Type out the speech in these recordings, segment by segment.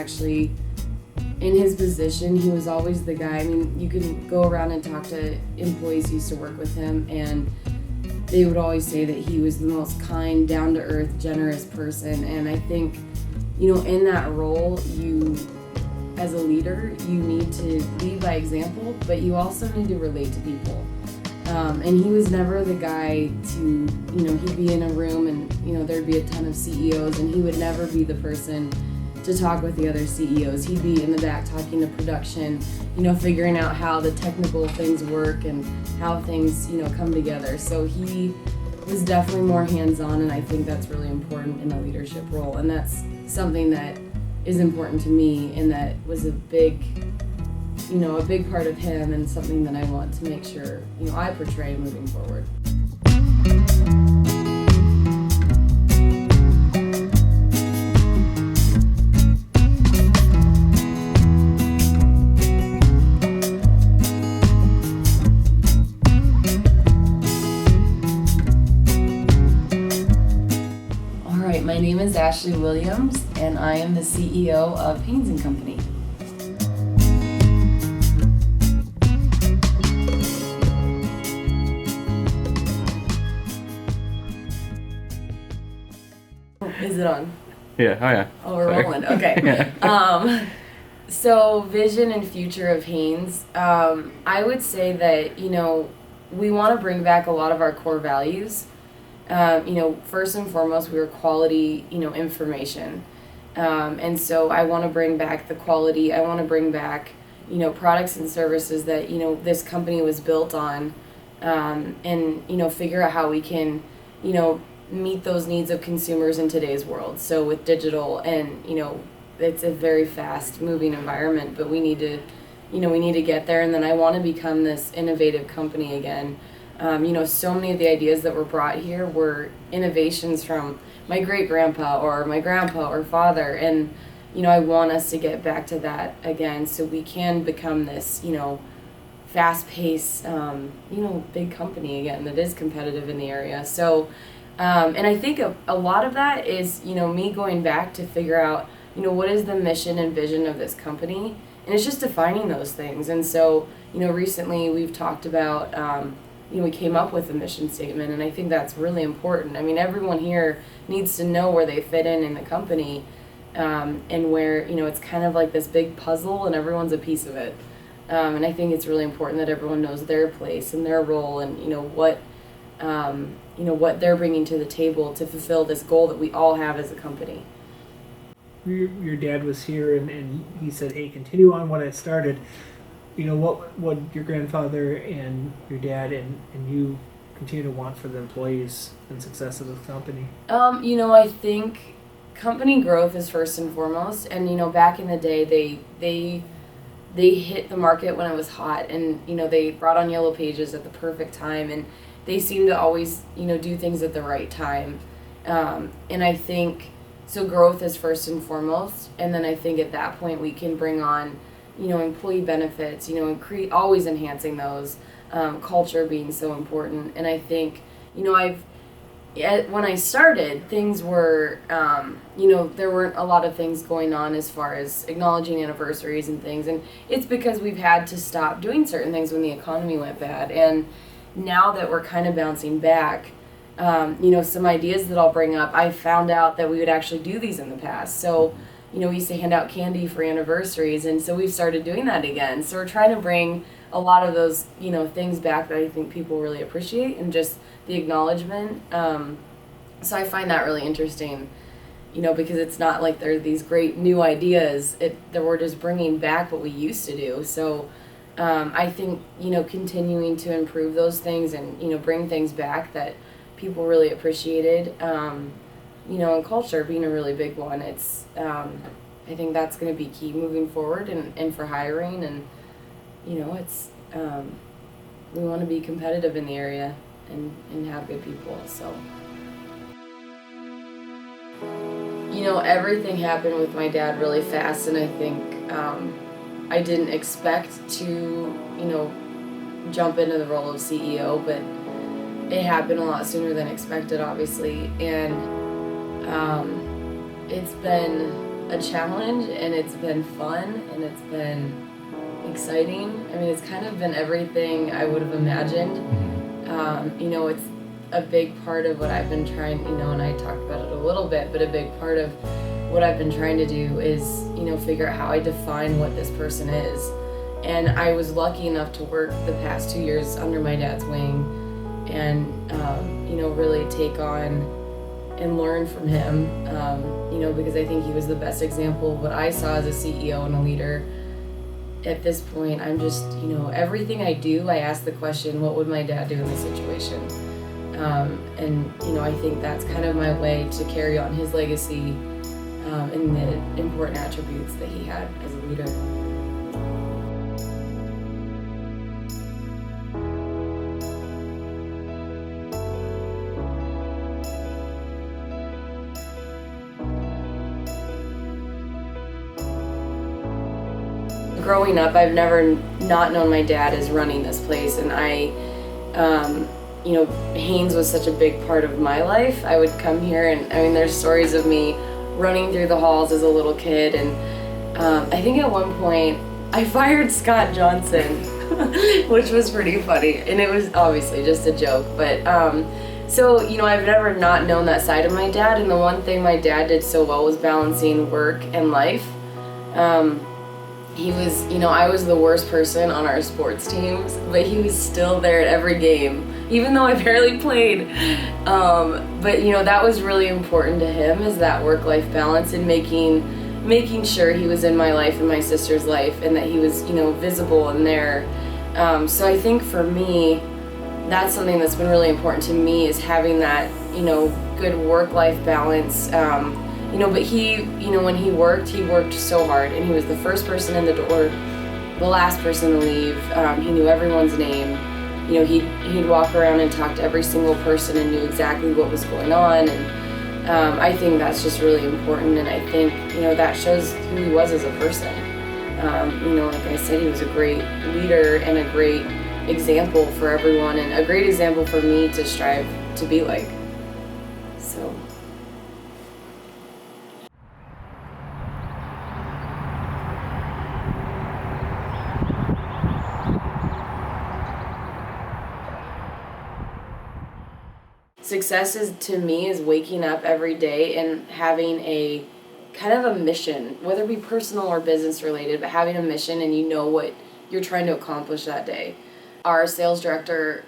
actually, in his position, he was always the guy. I mean, you can go around and talk to employees who used to work with him, and they would always say that he was the most kind, down-to-earth, generous person. And I think, in that role, as a leader, you need to lead by example, but you also need to relate to people. And he was never the guy to, he'd be in a room and, there'd be a ton of CEOs, and he would never be the person to talk with the other CEOs. He'd be in the back talking to production, figuring out how the technical things work and how things, come together. So he was definitely more hands-on, and I think that's really important in a leadership role. And that's something that is important to me, and that was a big part of him, and something that I want to make sure, I portray moving forward. My name is Ashley Williams, and I am the CEO of Haines Company. Is it on? Yeah, oh yeah. Oh, we're rolling, okay. Yeah. So vision and future of Haines, I would say that, we want to bring back a lot of our core values. First and foremost, we were quality, information. And so I want to bring back the quality. I want to bring back, products and services that, this company was built on, and, figure out how we can, meet those needs of consumers in today's world. So with digital and, it's a very fast moving environment, but we need to get there. And then I want to become this innovative company again. So many of the ideas that were brought here were innovations from my great-grandpa or my grandpa or father. And, I want us to get back to that again so we can become this, fast-paced, big company again that is competitive in the area. So, and I think a lot of that is, me going back to figure out, what is the mission and vision of this company? And it's just defining those things. And so, recently we've talked about, we came up with a mission statement, and I think that's really important. I mean, everyone here needs to know where they fit in the company, and where, it's kind of like this big puzzle and everyone's a piece of it. And I think it's really important that everyone knows their place and their role and, what they're bringing to the table to fulfill this goal that we all have as a company. Your dad was here, and he said, hey, continue on what I started. What your grandfather and your dad and you continue to want for the employees and success of the company? I think company growth is first and foremost. And, back in the day, they hit the market when it was hot, and, they brought on Yellow Pages at the perfect time, and they seem to always, do things at the right time. And I think, so growth is first and foremost. And then I think at that point we can bring on, employee benefits, always enhancing those, culture being so important. And I think, when I started, things were, there weren't a lot of things going on as far as acknowledging anniversaries and things. And it's because we've had to stop doing certain things when the economy went bad. And now that we're kind of bouncing back, some ideas that I'll bring up, I found out that we would actually do these in the past. So, we used to hand out candy for anniversaries, and so we've started doing that again. So we're trying to bring a lot of those, things back that I think people really appreciate, and just the acknowledgement. So I find that really interesting, because it's not like there are these great new ideas that we're just bringing back what we used to do. So I think, continuing to improve those things and, bring things back that people really appreciated, and culture being a really big one. It's, I think that's going to be key moving forward and for hiring. And, it's, we want to be competitive in the area and have good people. So, everything happened with my dad really fast. And I think I didn't expect to, jump into the role of CEO, but it happened a lot sooner than expected, obviously. And it's been a challenge, and it's been fun, and it's been exciting. I mean, it's kind of been everything I would have imagined. It's a big part of what I've been trying, and I talked about it a little bit, but a big part of what I've been trying to do is, figure out how I define what this person is. And I was lucky enough to work the past 2 years under my dad's wing and, really take on and learn from him, because I think he was the best example of what I saw as a CEO and a leader. At this point, I'm just, everything I do, I ask the question, what would my dad do in this situation? I think that's kind of my way to carry on his legacy and the important attributes that he had as a leader. Growing up, I've never not known my dad as running this place, and Haines was such a big part of my life. I would come here, and there's stories of me running through the halls as a little kid, and I think at one point I fired Scott Johnson, which was pretty funny, and it was obviously just a joke, but I've never not known that side of my dad, and the one thing my dad did so well was balancing work and life. He was, I was the worst person on our sports teams, but he was still there at every game, even though I barely played. But that was really important to him, is that work-life balance and making sure he was in my life and my sister's life, and that he was, visible and there. So I think for me, that's something that's been really important to me, is having that, good work-life balance. But he, when he worked so hard, and he was the first person in the door, the last person to leave. He knew everyone's name. He'd walk around and talk to every single person and knew exactly what was going on. And I think that's just really important. And I think, that shows who he was as a person. Like I said, he was a great leader and a great example for everyone, and a great example for me to strive to be like. So. Success to me is waking up every day and having a kind of a mission, whether it be personal or business related, but having a mission and what you're trying to accomplish that day. Our sales director,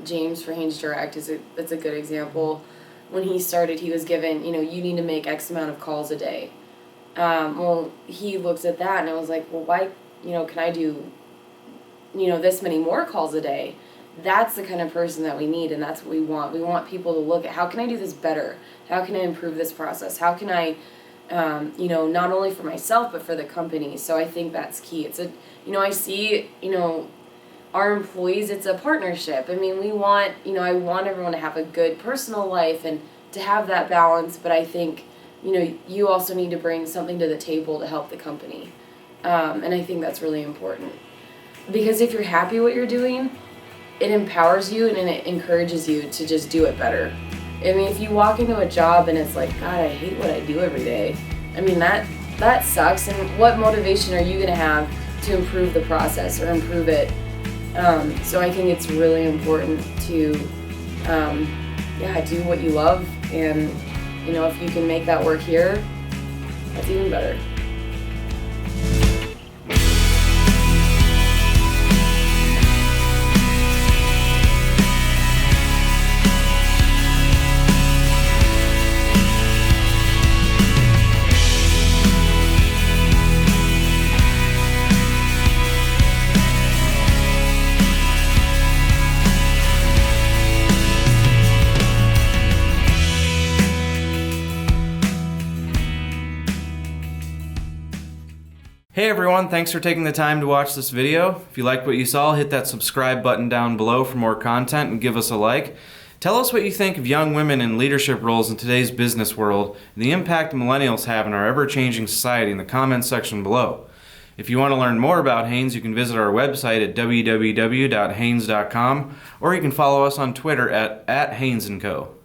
James for Haines Direct, it's a good example. When he started, he was given, you need to make X amount of calls a day. He looked at that and I was like, well, why, can I do, this many more calls a day? That's the kind of person that we need, and that's what we want. We want people to look at, how can I do this better? How can I improve this process? How can I, not only for myself, but for the company? So I think that's key. I see, our employees, it's a partnership. We want, I want everyone to have a good personal life and to have that balance, but I think, you also need to bring something to the table to help the company. And I think that's really important. Because if you're happy what you're doing, it empowers you and it encourages you to just do it better. If you walk into a job and it's like, God, I hate what I do every day, that sucks. And what motivation are you going to have to improve the process or improve it? So I think it's really important to, do what you love. And, if you can make that work here, that's even better. Hey everyone, thanks for taking the time to watch this video. If you liked what you saw, hit that subscribe button down below for more content and give us a like. Tell us what you think of young women in leadership roles in today's business world and the impact millennials have in our ever-changing society in the comments section below. If you want to learn more about Haines, you can visit our website at www.haines.com, or you can follow us on Twitter at Haines & Co.